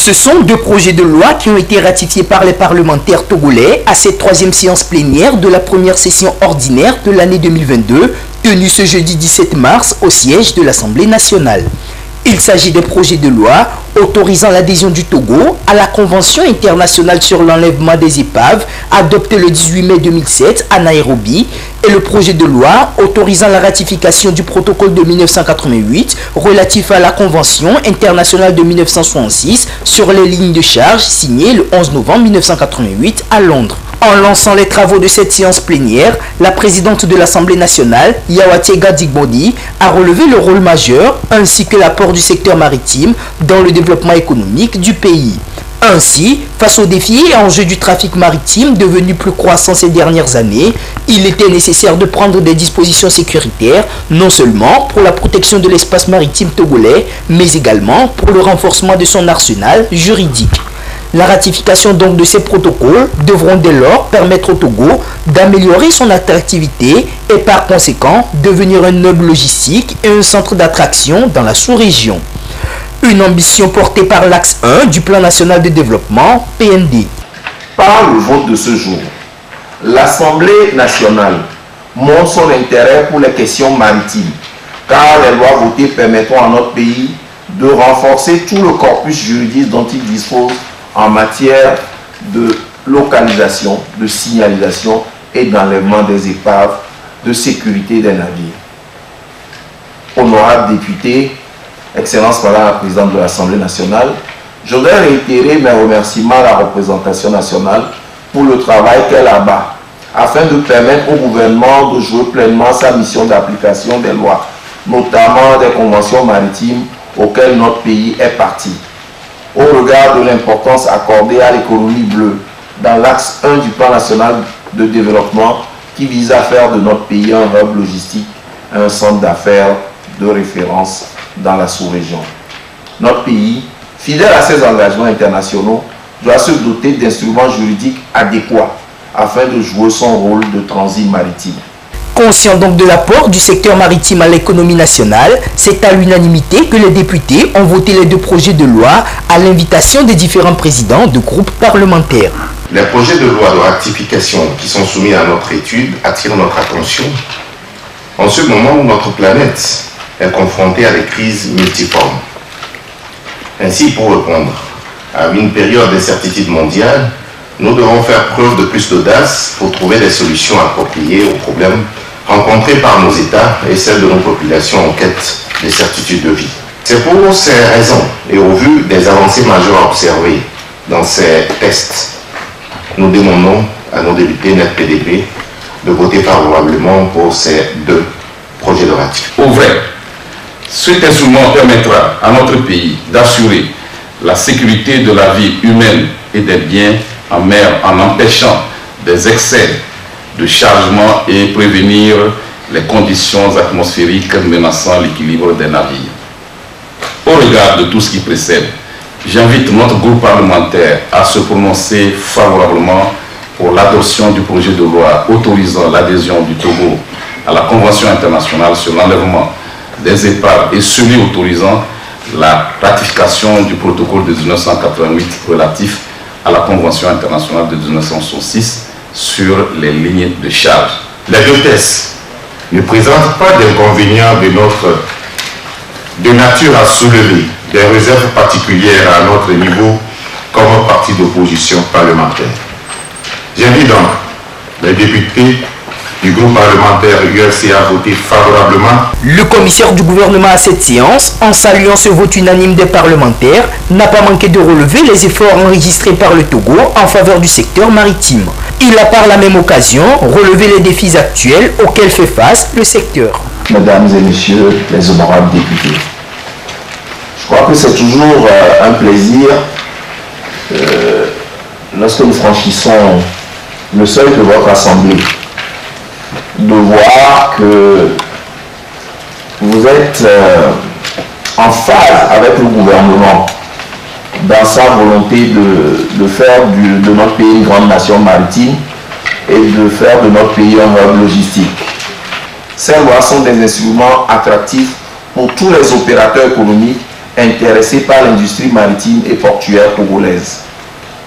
Ce sont deux projets de loi qui ont été ratifiés par les parlementaires togolais à cette troisième séance plénière de la première session ordinaire de l'année 2022, tenue ce jeudi 17 mars au siège de l'Assemblée nationale. Il s'agit des projets de loi autorisant l'adhésion du Togo à la Convention internationale sur l'enlèvement des épaves adoptée le 18 mai 2007 à Nairobi et le projet de loi autorisant la ratification du protocole de 1988 relatif à la Convention internationale de 1966 sur les lignes de charge signé le 11 novembre 1988 à Londres. En lançant les travaux de cette séance plénière, la présidente de l'Assemblée nationale, Yawatega Digbodi, a relevé le rôle majeur ainsi que l'apport du secteur maritime dans le développement économique du pays. Ainsi, face aux défis et enjeux du trafic maritime devenu plus croissant ces dernières années, il était nécessaire de prendre des dispositions sécuritaires, non seulement pour la protection de l'espace maritime togolais, mais également pour le renforcement de son arsenal juridique. La ratification donc de ces protocoles devront dès lors permettre au Togo d'améliorer son attractivité et par conséquent devenir un hub logistique et un centre d'attraction dans la sous-région. Une ambition portée par l'axe 1 du Plan national de développement, PND. Par le vote de ce jour, l'Assemblée nationale montre son intérêt pour les questions maritimes, car les lois votées permettront à notre pays de renforcer tout le corpus juridique dont il dispose en matière de localisation, de signalisation et d'enlèvement des épaves, de sécurité des navires. Honorables députés, Excellence Madame la Présidente de l'Assemblée nationale, je voudrais réitérer mes remerciements à la représentation nationale pour le travail qu'elle abat, afin de permettre au gouvernement de jouer pleinement sa mission d'application des lois, notamment des conventions maritimes auxquelles notre pays est parti. Au regard de l'importance accordée à l'économie bleue dans l'axe 1 du Plan national de développement qui vise à faire de notre pays un hub logistique, un centre d'affaires de référence dans la sous-région. Notre pays, fidèle à ses engagements internationaux, doit se doter d'instruments juridiques adéquats afin de jouer son rôle de transit maritime. Conscient donc de l'apport du secteur maritime à l'économie nationale, c'est à l'unanimité que les députés ont voté les deux projets de loi à l'invitation des différents présidents de groupes parlementaires. Les projets de loi de ratification qui sont soumis à notre étude attirent notre attention en ce moment où notre planète est confrontée à des crises multiformes. Ainsi, pour répondre à une période d'incertitude mondiale, nous devons faire preuve de plus d'audace pour trouver des solutions appropriées aux problèmes rencontrés par nos États et celles de nos populations en quête de certitude de vie. C'est pour ces raisons et au vu des avancées majeures observées dans ces tests, nous demandons à nos députés NET-PDP de voter favorablement pour ces deux projets de ratification. Au vrai, cet instrument permettra à notre pays d'assurer la sécurité de la vie humaine et des biens en mer en empêchant des excès de chargement et prévenir les conditions atmosphériques menaçant l'équilibre des navires. Au regard de tout ce qui précède, j'invite notre groupe parlementaire à se prononcer favorablement pour l'adoption du projet de loi autorisant l'adhésion du Togo à la Convention internationale sur l'enlèvement des épaves et celui autorisant la ratification du protocole de 1988 relatif à la Convention internationale de 1966 sur les lignes de charge. Les deux tests ne présentent pas d'inconvénients de nature à soulever des réserves particulières à notre niveau comme parti d'opposition parlementaire. J'invite donc les députés du groupe parlementaire URC a voté favorablement. Le commissaire du gouvernement à cette séance, en saluant ce vote unanime des parlementaires, n'a pas manqué de relever les efforts enregistrés par le Togo en faveur du secteur maritime. Il a par la même occasion relevé les défis actuels auxquels fait face le secteur. Mesdames et messieurs les honorables députés, je crois que c'est toujours un plaisir lorsque nous franchissons le seuil de votre assemblée de voir que vous êtes en phase avec le gouvernement dans sa volonté de faire de notre pays une grande nation maritime et de faire de notre pays un hub logistique. Ces lois sont des instruments attractifs pour tous les opérateurs économiques intéressés par l'industrie maritime et portuaire togolaise,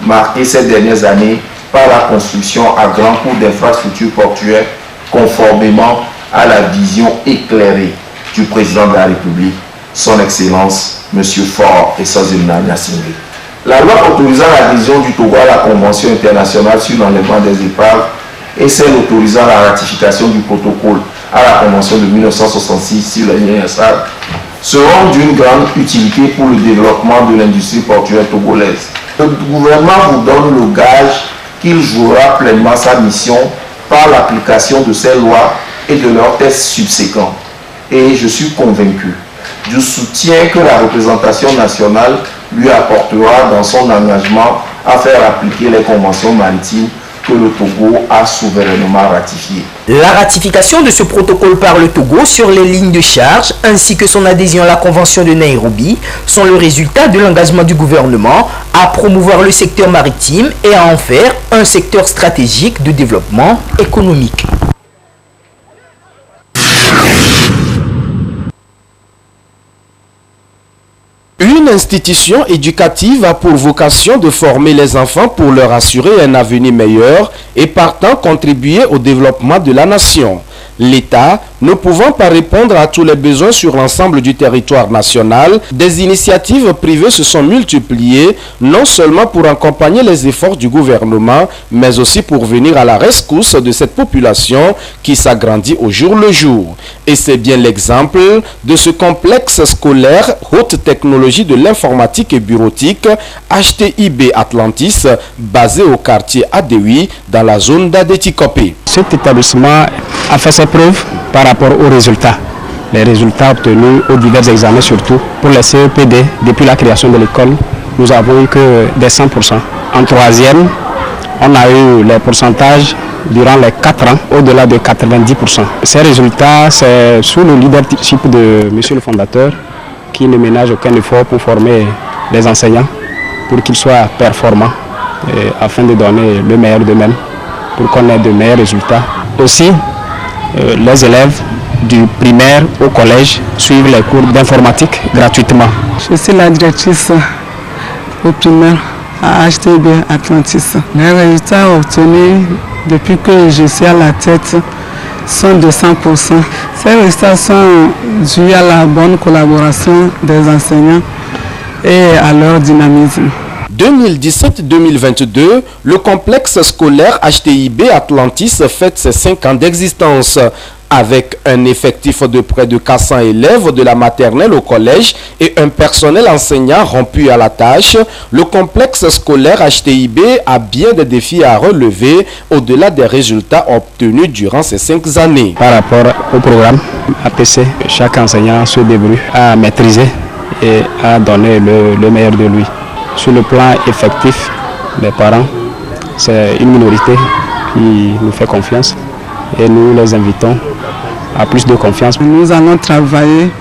marquée ces dernières années par la construction à grands coûts d'infrastructures portuaires conformément à la vision éclairée du président de la République, son Excellence M. Faure Essaouzouana Gnassingbé. La loi autorisant l'adhésion du Togo à la Convention internationale sur l'enlèvement des épaves et celle autorisant la ratification du protocole à la Convention de 1966 sur les liens seront d'une grande utilité pour le développement de l'industrie portuaire togolaise. Le gouvernement vous donne le gage qu'il jouera pleinement sa mission par l'application de ces lois et de leurs tests subséquents. Et je suis convaincu du soutien que la représentation nationale lui apportera dans son engagement à faire appliquer les conventions maritimes que le Togo a souverainement ratifiées. La ratification de ce protocole par le Togo sur les lignes de charge ainsi que son adhésion à la Convention de Nairobi sont le résultat de l'engagement du gouvernement à promouvoir le secteur maritime et à en faire un secteur stratégique de développement économique. Une institution éducative a pour vocation de former les enfants pour leur assurer un avenir meilleur et partant contribuer au développement de la nation. L'État, ne pouvant pas répondre à tous les besoins sur l'ensemble du territoire national, des initiatives privées se sont multipliées, non seulement pour accompagner les efforts du gouvernement, mais aussi pour venir à la rescousse de cette population qui s'agrandit au jour le jour. Et c'est bien l'exemple de ce complexe scolaire haute technologie de l'informatique et bureautique HTIB Atlantis, basé au quartier Adewi, dans la zone d'Adétikopé. Cet établissement a fait ses preuves par rapport aux résultats. Les résultats obtenus aux divers examens, surtout pour les CEPD, depuis la création de l'école, nous avons eu que des 100%. En troisième, on a eu les pourcentages durant les 4 ans, au-delà de 90%. Ces résultats, c'est sous le leadership de monsieur le fondateur, qui ne ménage aucun effort pour former les enseignants, pour qu'ils soient performants, afin de donner le meilleur d'eux-mêmes, pour qu'on ait de meilleurs résultats. Aussi, les élèves du primaire au collège suivent les cours d'informatique gratuitement. Je suis la directrice au primaire à HTIB Atlantis. Les résultats obtenus depuis que je suis à la tête sont de 100%. Ces résultats sont dus à la bonne collaboration des enseignants et à leur dynamisme. 2017-2022, le complexe scolaire HTIB Atlantis fête ses 5 ans d'existence. Avec un effectif de près de 400 élèves de la maternelle au collège et un personnel enseignant rompu à la tâche, le complexe scolaire HTIB a bien des défis à relever au-delà des résultats obtenus durant ces 5 années. Par rapport au programme APC, chaque enseignant se débrouille à maîtriser et à donner le meilleur de lui. Sur le plan effectif, les parents, c'est une minorité qui nous fait confiance et nous les invitons à plus de confiance. Nous allons travailler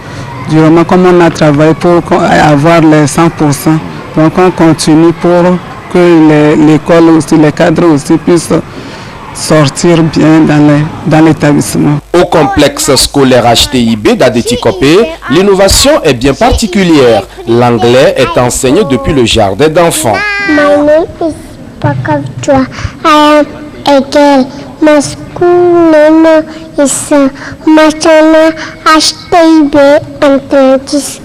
durement comme on a travaillé pour avoir les 100%. Donc on continue pour que l'école aussi, les cadres aussi puissent sortir bien dans l'établissement. Au complexe scolaire HTIB d'Adétikopé, l'innovation est bien particulière. L'anglais est enseigné depuis le jardin d'enfants. My name is Pakavjwa. I am a girl. My school name is Machana HTIB Atlantis.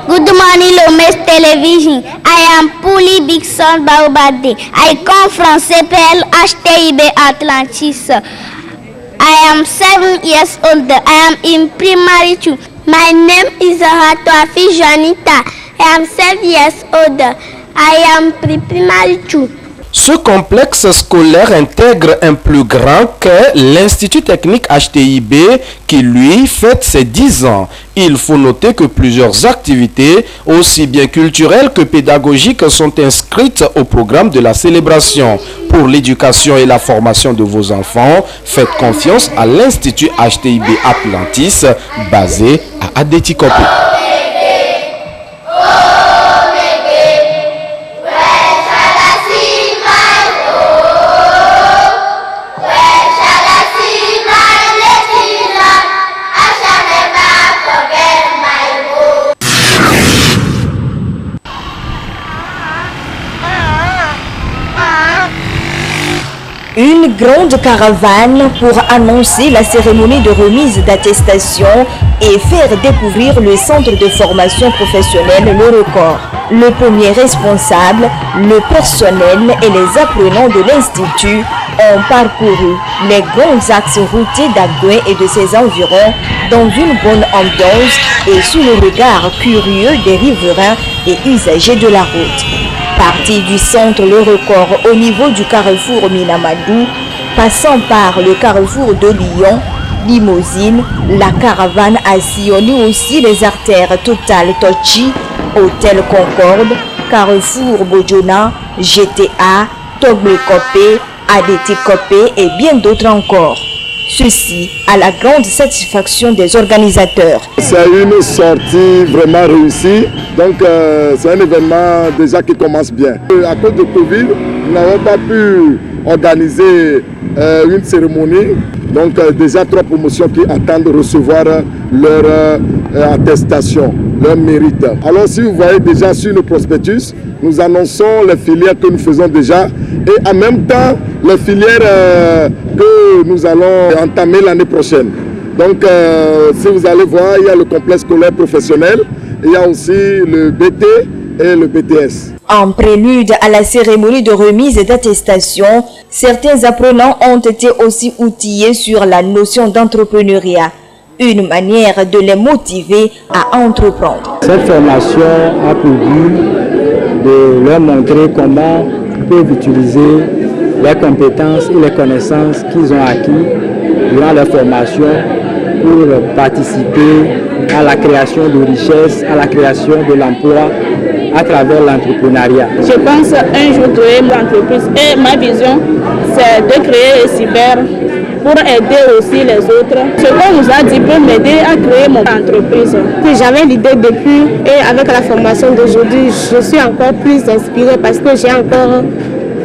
Good morning, Lomes Television. I am Puli Bigson Baobade. I come from CPL HTIB Atlantis. I am 7 years old. I am in primary 2. My name is Hatoafi Janita. I am 7 years old. I am primary 2. Ce complexe scolaire intègre un plus grand qu'est l'Institut technique HTIB qui, lui, fête ses 10 ans. Il faut noter que plusieurs activités, aussi bien culturelles que pédagogiques, sont inscrites au programme de la célébration. Pour l'éducation et la formation de vos enfants, faites confiance à l'Institut HTIB Atlantis, basé à Adétikopé. Une grande caravane pour annoncer la cérémonie de remise d'attestation et faire découvrir le centre de formation professionnelle Le Record. Le premier responsable, le personnel et les apprenants de l'Institut ont parcouru les grands axes routiers d'Agoué et de ses environs dans une bonne ambiance et sous le regard curieux des riverains et usagers de la route. Parti du centre Le Record au niveau du carrefour Minamadou, passant par le carrefour de Lyon, Limousine, la caravane a sillonné aussi les artères Total Tochi, Hôtel Concorde, Carrefour Bodjona, GTA, Togle Kopé, ADT Kopé et bien d'autres encore. Ceci à la grande satisfaction des organisateurs. C'est une sortie vraiment réussie, donc c'est un événement déjà qui commence bien. À cause de Covid, nous n'avons pas pu organiser une cérémonie, donc déjà 3 promotions qui attendent de recevoir leur attestation, leur mérite. Alors si vous voyez déjà sur nos prospectus, nous annonçons les filières que nous faisons déjà et en même temps les filières que nous allons entamer l'année prochaine. Donc si vous allez voir, il y a le complexe scolaire professionnel, il y a aussi le BT et le BTS. En prélude à la cérémonie de remise d'attestation, certains apprenants ont été aussi outillés sur la notion d'entrepreneuriat, une manière de les motiver à entreprendre. Cette formation a pour but de leur montrer comment ils peuvent utiliser les compétences et les connaissances qu'ils ont acquis durant leur formation pour participer à la création de richesses, à la création de l'emploi à travers l'entrepreneuriat. Je pense un jour créer mon entreprise et ma vision c'est de créer cyber pour aider aussi les autres. Ce qu'on nous a dit peut m'aider à créer mon entreprise. J'avais l'idée depuis et avec la formation d'aujourd'hui, je suis encore plus inspirée parce que j'ai encore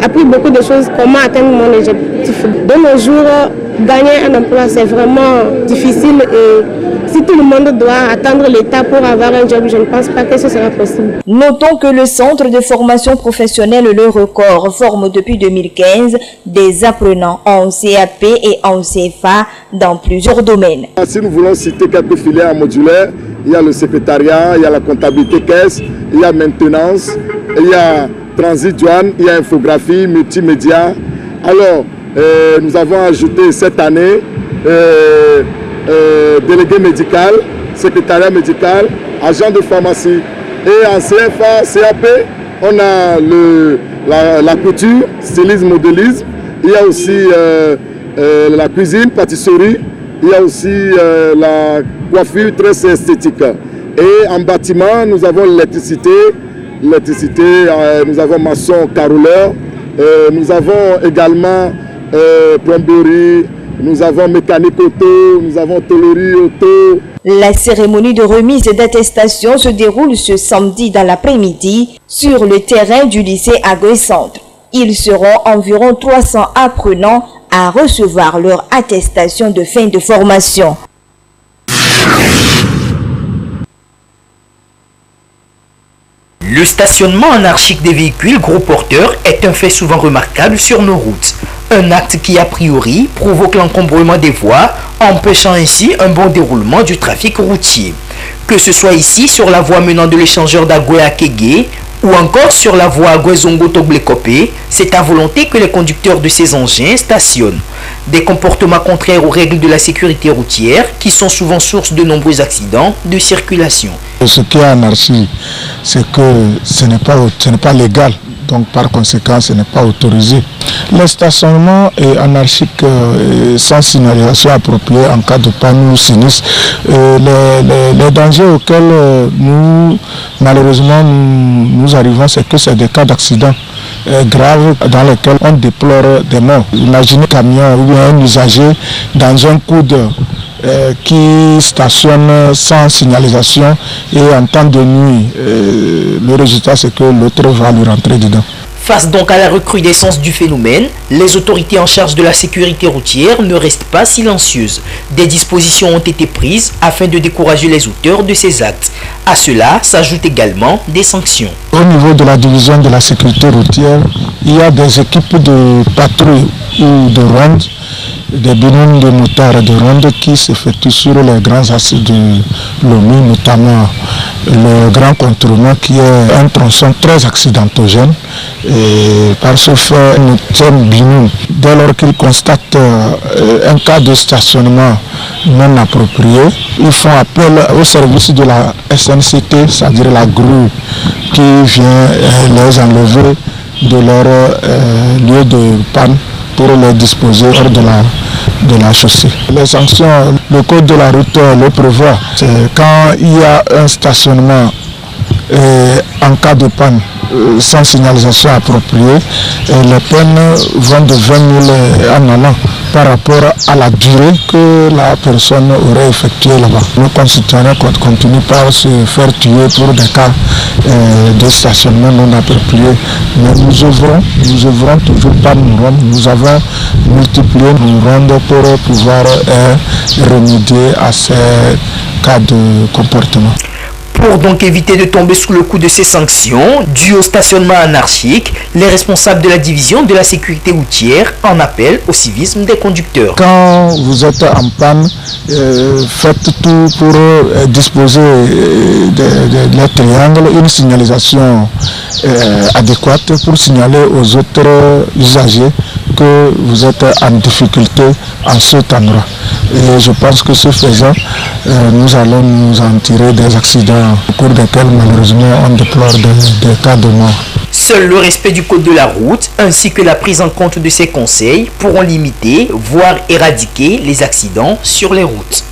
appris beaucoup de choses, comment atteindre mon objectif. De nos jours, gagner un emploi c'est vraiment difficile et si tout le monde doit attendre l'État pour avoir un job, je ne pense pas que ce sera possible. Notons que le centre de formation professionnelle Le Record forme depuis 2015 des apprenants en CAP et en CFA dans plusieurs domaines. Si nous voulons citer quelques filières modulaires, il y a le secrétariat, il y a la comptabilité caisse, il y a maintenance, il y a transit douane, il y a infographie, multimédia. Alors, nous avons ajouté cette année délégué médical, secrétariat médical, agent de pharmacie. Et en CFA, CAP, on a la couture, stylisme, modélisme. Il y a aussi la cuisine, pâtisserie. Il y a aussi la coiffure très esthétique. Et en bâtiment, nous avons l'électricité. Nous avons maçon, carreleur. Nous avons également plomberie. Nous avons mécanique auto, nous avons tôlerie auto. La cérémonie de remise d'attestation se déroule ce samedi dans l'après-midi sur le terrain du lycée Agoué Centre. Ils seront environ 300 apprenants à recevoir leur attestation de fin de formation. Le stationnement anarchique des véhicules gros porteurs est un fait souvent remarquable sur nos routes. Un acte qui a priori provoque l'encombrement des voies, empêchant ainsi un bon déroulement du trafic routier. Que ce soit ici sur la voie menant de l'échangeur d'Agoué à Kégué ou encore sur la voie Agoué-Zongo-Toglé-Kopé, c'est à volonté que les conducteurs de ces engins stationnent. Des comportements contraires aux règles de la sécurité routière qui sont souvent source de nombreux accidents de circulation. Ce qui est anarchie, c'est que ce n'est pas légal. Donc par conséquent, ce n'est pas autorisé. Le stationnement est anarchique sans signalisation appropriée en cas de panne ou sinistre. Les dangers auxquels malheureusement nous arrivons, c'est que c'est des cas d'accidents graves dans lesquels on déplore des morts. Imaginez un camion ou un usager dans un coude qui stationne sans signalisation et en temps de nuit. Le résultat, c'est que l'autre va lui rentrer dedans. Face donc à la recrudescence du phénomène, les autorités en charge de la sécurité routière ne restent pas silencieuses. Des dispositions ont été prises afin de décourager les auteurs de ces actes. À cela s'ajoutent également des sanctions. Au niveau de la division de la sécurité routière, il y a des équipes de patrouille ou de ronde, des binômes de motards de ronde qui s'effectuent sur les grands axes de Lomé, notamment le grand contournement qui est un tronçon très accidentogène. Et par ce fait, nous sommes binômes. Dès lors qu'ils constatent un cas de stationnement non approprié, ils font appel au service de la SNCT, c'est-à-dire la grue qui vient les enlever de leur lieu de panne pour les disposer hors de la chaussée. Les sanctions, le code de la route le prévoit. C'est quand il y a un stationnement en cas de panne sans signalisation appropriée, les peines vont de 20 000 en allant par rapport à la durée que la personne aurait effectuée là-bas. Nos concitoyens continuent par se faire tuer pour des cas de stationnement non approprié. Mais nous œuvrons toujours par nos rondes. Nous avons multiplié nos rondes pour pouvoir remédier à ces cas de comportement. Pour donc éviter de tomber sous le coup de ces sanctions dues au stationnement anarchique, les responsables de la division de la sécurité routière en appellent au civisme des conducteurs. Quand vous êtes en panne, faites tout pour disposer des triangles, une signalisation adéquate pour signaler aux autres usagers que vous êtes en difficulté en cet endroit. Et je pense que ce faisant, nous allons nous en tirer des accidents au cours desquels malheureusement on déplore des cas de mort. Seul le respect du code de la route ainsi que la prise en compte de ces conseils pourront limiter, voire éradiquer les accidents sur les routes.